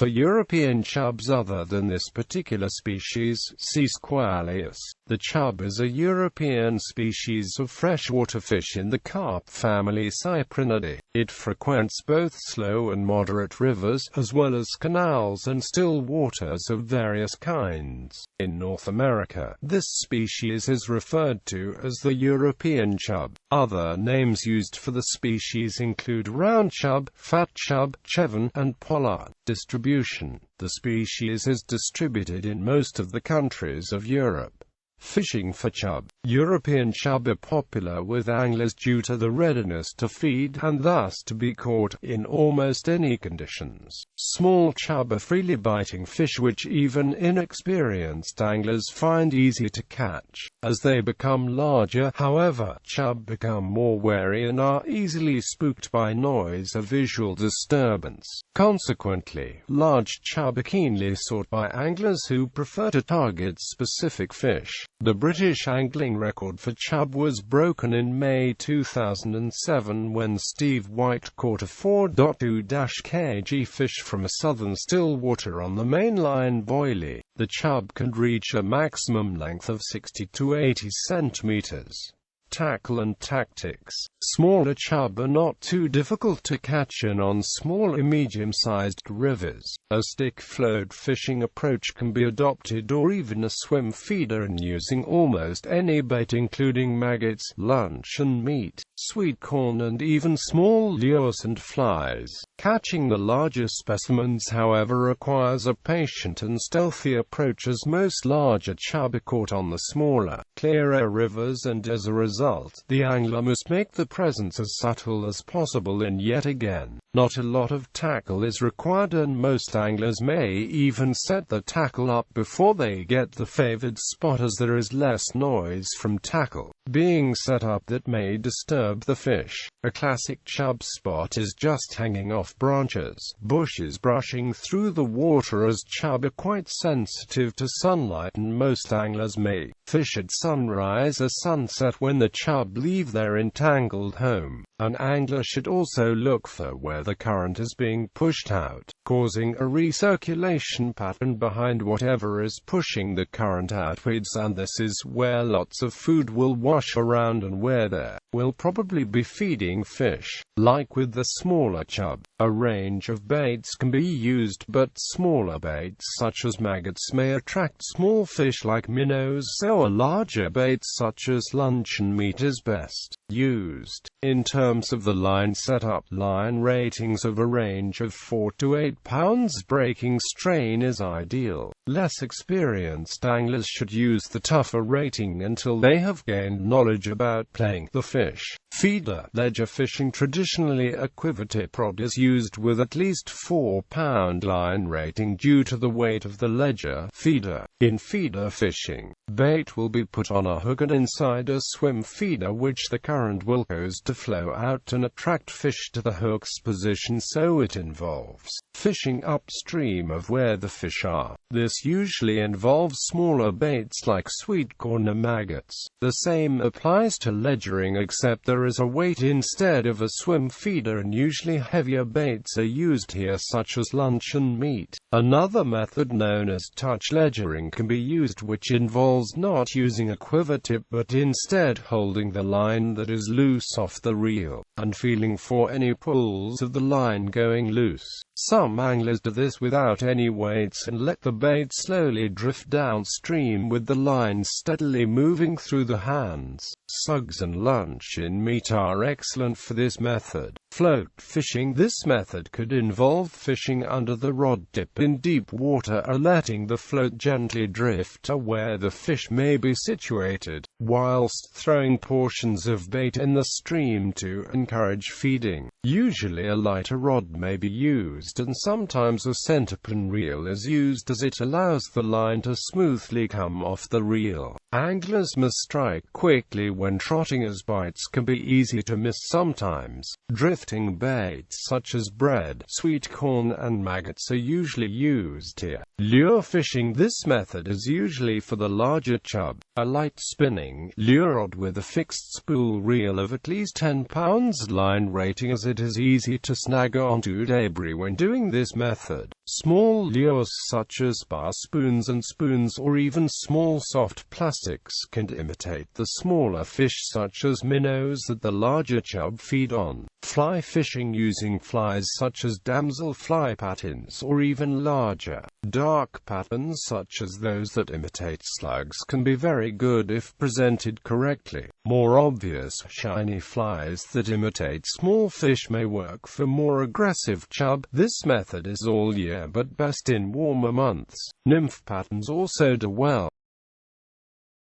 For European chubs other than this particular species, see Squalius. The chub is a European species of freshwater fish in the carp family Cyprinidae. It frequents both slow and moderate rivers, as well as canals and still waters of various kinds. In North America, this species is referred to as the European chub. Other names used for the species include round chub, fat chub, chevan, and pollard. Distribution. The species is distributed in most of the countries of Europe. Fishing for chub. European chub are popular with anglers due to the readiness to feed, and thus to be caught, in almost any conditions. Small chub are freely biting fish which even inexperienced anglers find easy to catch. As they become larger, however, chub become more wary and are easily spooked by noise or visual disturbance. Consequently, large chub are keenly sought by anglers who prefer to target specific fish. The British angling record for chub was broken in May 2007 when Steve White caught a 4.2 kg fish from a southern still water on the mainline boilie. The chub can reach a maximum length of 60 to 80 centimeters. Tackle and tactics. Smaller chub are not too difficult to catch in on small or medium-sized rivers. A stick float fishing approach can be adopted, or even a swim feeder, in using almost any bait including maggots, luncheon meat, sweet corn, and even small lures and flies. Catching the larger specimens, however, requires a patient and stealthy approach, as most larger chub are caught on the smaller, clearer rivers, and as a result, the angler must make the presence as subtle as possible, and yet again, not a lot of tackle is required, and most anglers may even set the tackle up before they get the favored spot, as there is less noise from tackle being set up that may disturb the fish. A classic chub spot is just hanging off branches, bushes, brushing through the water, as chub are quite sensitive to sunlight, and most anglers may fish at sunrise or sunset when the chub leave their entangled home. An angler should also look for where the current is being pushed out, causing a recirculation pattern behind whatever is pushing the current outwards, and this is where lots of food will wash around and where there will probably be feeding fish. Like with the smaller chub, a range of baits can be used, but smaller baits such as maggots may attract small fish like minnows, so a larger bait such as luncheon meat is best used. In terms of the line setup, line ratings of a range of 4 to 8 pounds breaking strain is ideal. Less experienced anglers should use the tougher rating until they have gained knowledge about playing the fish. Feeder. Ledger fishing. Traditionally, a quiver tip rod is used with at least 4-pound line rating due to the weight of the ledger feeder. In feeder fishing, bait will be put on a hook and inside a swim feeder, which the current will cause to flow out and attract fish to the hook's position, so it involves fishing upstream of where the fish are. This usually involves smaller baits like sweet corn or maggots. The same applies to ledgering, except there is a weight instead of a swim feeder, and usually heavier baits are used here, such as luncheon meat. Another method known as touch ledgering can be used, which involves not using a quiver tip but instead holding the line that is loose off the reel, and feeling for any pulls of the line going loose. Some anglers do this without any weights and let the bait slowly drift downstream with the line steadily moving through the hands. Sugs and luncheon meat are excellent for this method. Float fishing. This method could involve fishing under the rod tip in deep water or letting the float gently drift to where the fish may be situated, whilst throwing portions of bait in the stream to encourage feeding. Usually a lighter rod may be used, and sometimes a centerpin reel is used, as it allows the line to smoothly come off the reel. Anglers must strike quickly when trotting, as bites can be easy to miss sometimes. Drifting baits such as bread, sweet corn and maggots are usually used here. Lure fishing. This method is usually for the larger chub. A light spinning lure rod with a fixed spool reel of at least 10 pounds line rating, as it is easy to snag onto debris when doing this method. Small lures such as bar spoons and spoons, or even small soft plastics, can imitate the smaller fish such as minnows that the larger chub feed on. Fly fishing using flies such as damsel fly patterns, or even larger, dark patterns such as those that imitate slugs, can be very good if presented correctly. More obvious, shiny flies that imitate small fish may work for more aggressive chub. This method is all year but best in warmer months. Nymph patterns also do well.